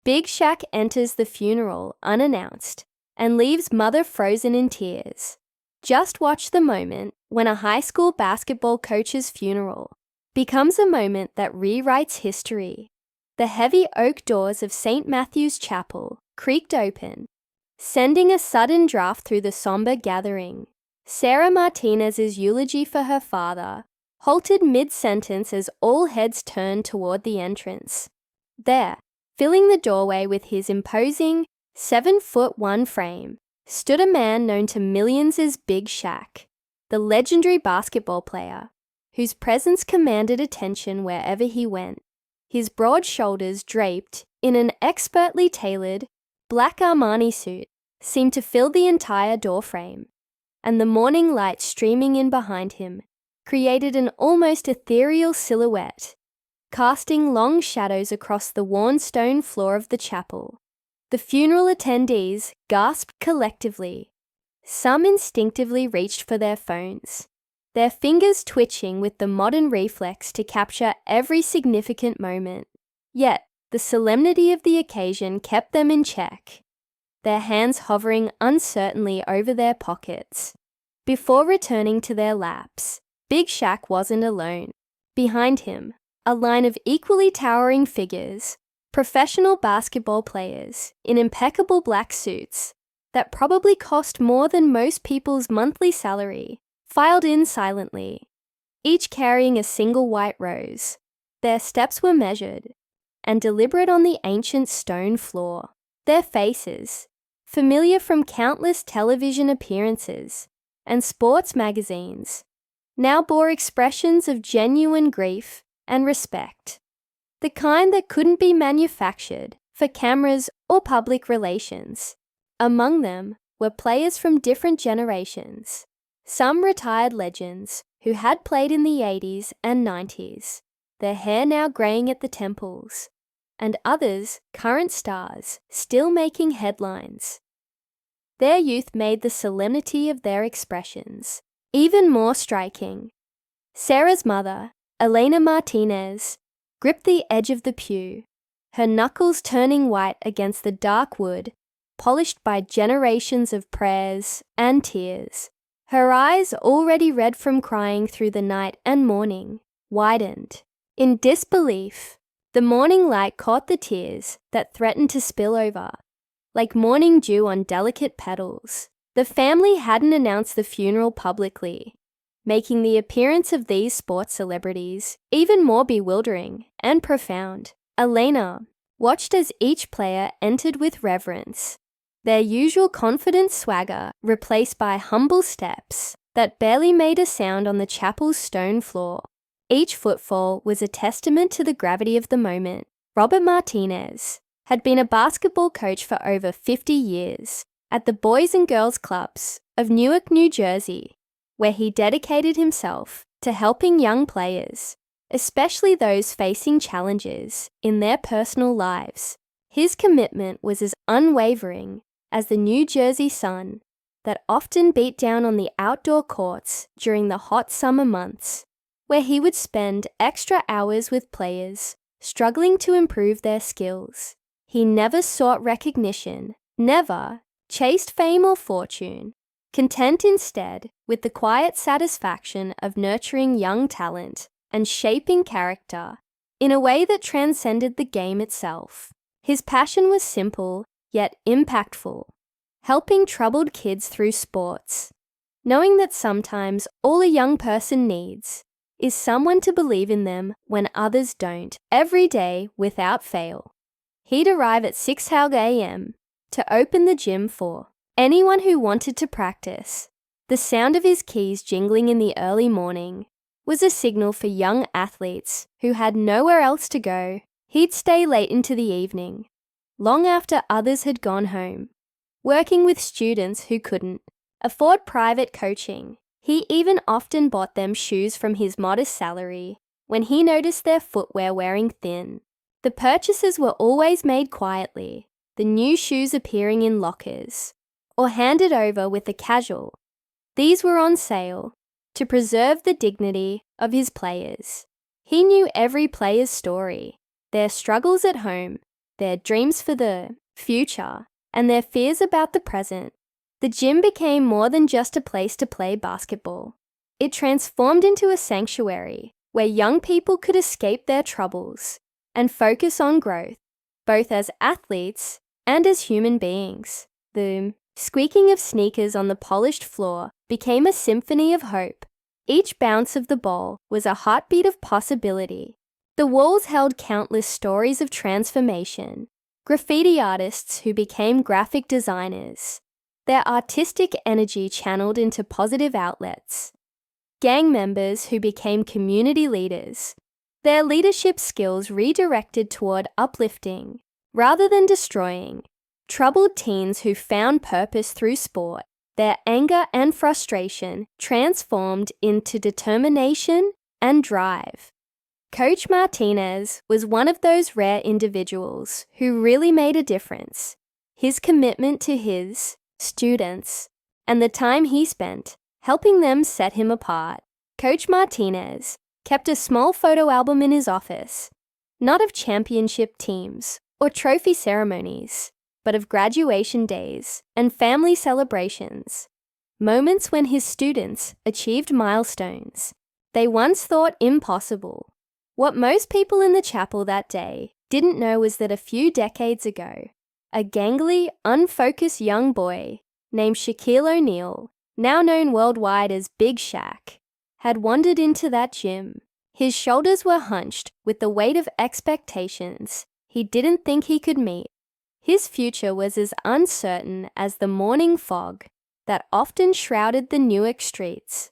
Big Shaq enters the funeral unannounced and leaves Mother frozen in tears. Just watch the moment when a high school basketball coach's funeral becomes a moment that rewrites history. The heavy oak doors of St. Matthew's Chapel creaked open, sending a sudden draft through the somber gathering. Sarah Martinez's eulogy for her father halted mid-sentence as all heads turned toward the entrance. There, filling the doorway with his imposing 7'1" frame, stood a man known to millions as Big Shaq, the legendary basketball player, whose presence commanded attention wherever he went. His broad shoulders draped in an expertly tailored black Armani suit seemed to fill the entire doorframe, and the morning light streaming in behind him created an almost ethereal silhouette, casting long shadows across the worn stone floor of the chapel. The funeral attendees gasped collectively. Some instinctively reached for their phones, their fingers twitching with the modern reflex to capture every significant moment. Yet, the solemnity of the occasion kept them in check, their hands hovering uncertainly over their pockets. Before returning to their laps, Big Shaq wasn't alone. Behind him, a line of equally towering figures, professional basketball players in impeccable black suits that probably cost more than most people's monthly salary, filed in silently, each carrying a single white rose. Their steps were measured and deliberate on the ancient stone floor. Their faces, familiar from countless television appearances and sports magazines, now bore expressions of genuine grief and respect, the kind that couldn't be manufactured for cameras or public relations. Among them were players from different generations, some retired legends who had played in the 80s and 90s, their hair now graying at the temples, and others current stars still making headlines. Their youth made the solemnity of their expressions even more striking. Sarah's mother, Elena Martinez, gripped the edge of the pew, her knuckles turning white against the dark wood, polished by generations of prayers and tears. Her eyes, already red from crying through the night and morning, widened. In disbelief, the morning light caught the tears that threatened to spill over, like morning dew on delicate petals. The family hadn't announced the funeral publicly, making the appearance of these sports celebrities even more bewildering and profound. Elena watched as each player entered with reverence, their usual confident swagger replaced by humble steps that barely made a sound on the chapel's stone floor. Each footfall was a testament to the gravity of the moment. Robert Martinez had been a basketball coach for over 50 years at the Boys and Girls Clubs of Newark, New Jersey, where he dedicated himself to helping young players, especially those facing challenges in their personal lives. His commitment was as unwavering as the New Jersey sun that often beat down on the outdoor courts during the hot summer months, where he would spend extra hours with players struggling to improve their skills. He never sought recognition, never chased fame or fortune, content instead with the quiet satisfaction of nurturing young talent and shaping character in a way that transcended the game itself. His passion was simple yet impactful, helping troubled kids through sports, knowing that sometimes all a young person needs is someone to believe in them when others don't, every day without fail. He'd arrive at 6 a.m. to open the gym for anyone who wanted to practice. The sound of his keys jingling in the early morning was a signal for young athletes who had nowhere else to go. He'd stay late into the evening, long after others had gone home, working with students who couldn't afford private coaching. He even often bought them shoes from his modest salary when he noticed their footwear wearing thin. The purchases were always made quietly, the new shoes appearing in lockers, or handed over with a casual. These were on sale to preserve the dignity of his players. He knew every player's story, their struggles at home, their dreams for the future, and their fears about the present, the gym became more than just a place to play basketball. It transformed into a sanctuary where young people could escape their troubles and focus on growth, both as athletes and as human beings. The squeaking of sneakers on the polished floor became a symphony of hope. Each bounce of the ball was a heartbeat of possibility. The walls held countless stories of transformation. Graffiti artists who became graphic designers, their artistic energy channeled into positive outlets. Gang members who became community leaders, their leadership skills redirected toward uplifting rather than destroying. Troubled teens who found purpose through sport, their anger and frustration transformed into determination and drive. Coach Martinez was one of those rare individuals who really made a difference. His commitment to his students and the time he spent helping them set him apart. Coach Martinez kept a small photo album in his office, not of championship teams or trophy ceremonies, but of graduation days and family celebrations, moments when his students achieved milestones they once thought impossible. What most people in the chapel that day didn't know was that a few decades ago, a gangly, unfocused young boy named Shaquille O'Neal, now known worldwide as Big Shaq, had wandered into that gym. His shoulders were hunched with the weight of expectations he didn't think he could meet. His future was as uncertain as the morning fog that often shrouded the Newark streets.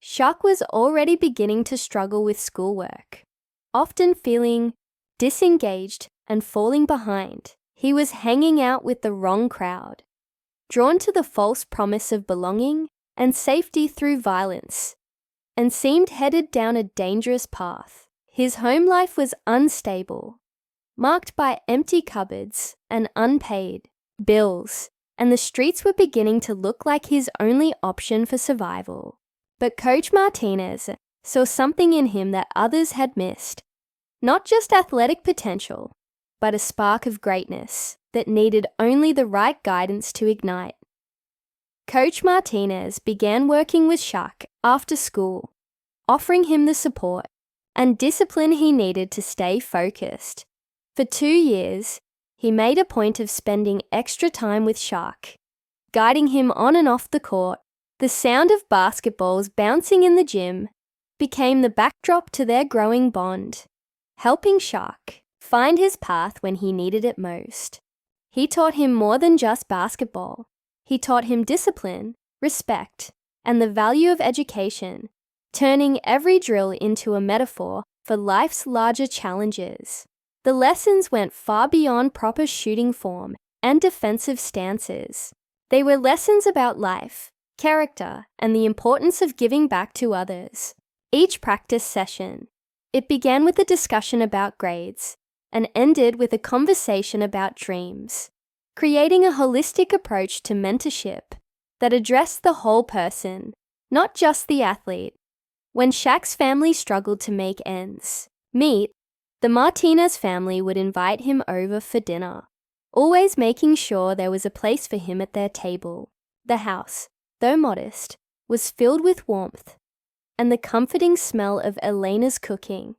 Shaq was already beginning to struggle with schoolwork, often feeling disengaged and falling behind. He was hanging out with the wrong crowd, drawn to the false promise of belonging and safety through violence, and seemed headed down a dangerous path. His home life was unstable, marked by empty cupboards and unpaid bills, and the streets were beginning to look like his only option for survival. But Coach Martinez saw something in him that others had missed. Not just athletic potential, but a spark of greatness that needed only the right guidance to ignite. Coach Martinez began working with Shaq after school, offering him the support and discipline he needed to stay focused. For 2 years, he made a point of spending extra time with Shaq, guiding him on and off the court. The sound of basketballs bouncing in the gym became the backdrop to their growing bond, helping Shaq find his path when he needed it most. He taught him more than just basketball. He taught him discipline, respect, and the value of education, turning every drill into a metaphor for life's larger challenges. The lessons went far beyond proper shooting form and defensive stances. They were lessons about life, character, and the importance of giving back to others. Each practice session, it began with a discussion about grades and ended with a conversation about dreams, creating a holistic approach to mentorship that addressed the whole person, not just the athlete. When Shaq's family struggled to make ends meet, the Martinez family would invite him over for dinner, always making sure there was a place for him at their table. The house, though modest, was filled with warmth and the comforting smell of Elena's cooking.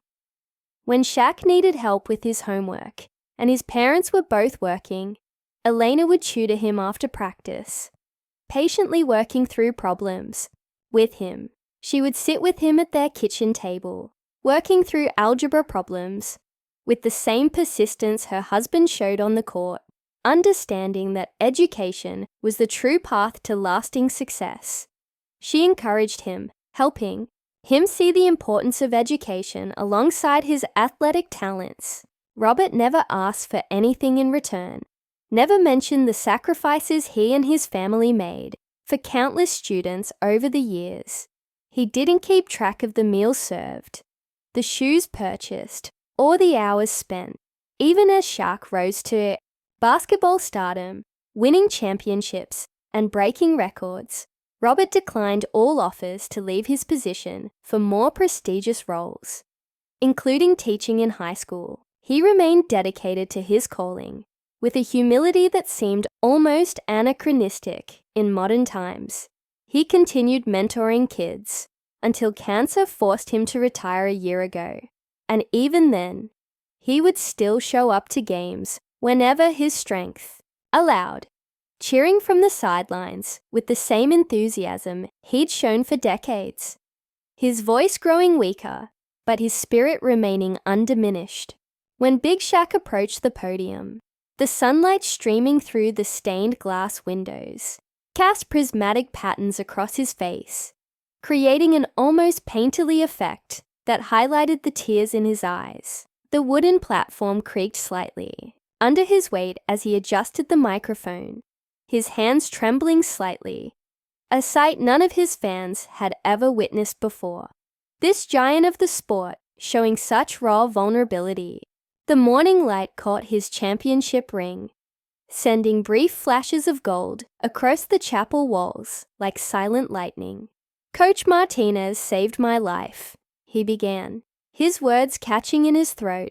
When Shaq needed help with his homework and his parents were both working, Elena would tutor him after practice, patiently working through problems with him. She would sit with him at their kitchen table, working through algebra problems with the same persistence her husband showed on the court, understanding that education was the true path to lasting success. She encouraged him, helping him see the importance of education alongside his athletic talents. Robert never asked for anything in return, never mentioned the sacrifices he and his family made for countless students over the years. He didn't keep track of the meals served, the shoes purchased, or the hours spent. Even as Shaq rose to basketball stardom, winning championships, and breaking records, Robert declined all offers to leave his position for more prestigious roles, including teaching in high school. he remained dedicated to his calling, with a humility that seemed almost anachronistic in modern times. He continued mentoring kids until cancer forced him to retire a year ago. And even then, he would still show up to games whenever his strength allowed, cheering from the sidelines with the same enthusiasm he'd shown for decades. His voice growing weaker, but his spirit remaining undiminished. When Big Shaq approached the podium, the sunlight streaming through the stained glass windows cast prismatic patterns across his face, creating an almost painterly effect that highlighted the tears in his eyes. The wooden platform creaked slightly under his weight as he adjusted the microphone, his hands trembling slightly, a sight none of his fans had ever witnessed before. This giant of the sport showing such raw vulnerability. The morning light caught his championship ring, sending brief flashes of gold across the chapel walls like silent lightning. "Coach Martinez saved my life," he began, his words catching in his throat,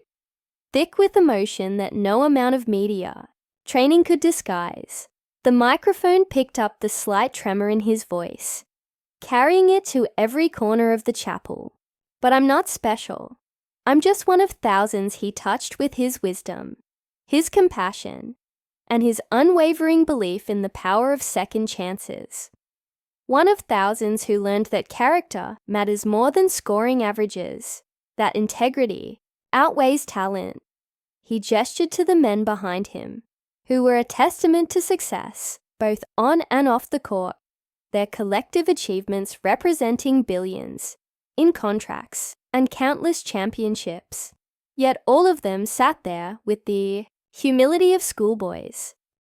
thick with emotion that no amount of media training could disguise. The microphone picked up the slight tremor in his voice, carrying it to every corner of the chapel. "But I'm not special. I'm just one of thousands he touched with his wisdom, his compassion, and his unwavering belief in the power of second chances. One of thousands who learned that character matters more than scoring averages, that integrity outweighs talent." He gestured to the men behind him, who were a testament to success, both on and off the court, their collective achievements representing billions in contracts and countless championships. Yet all of them sat there with the humility of schoolboys,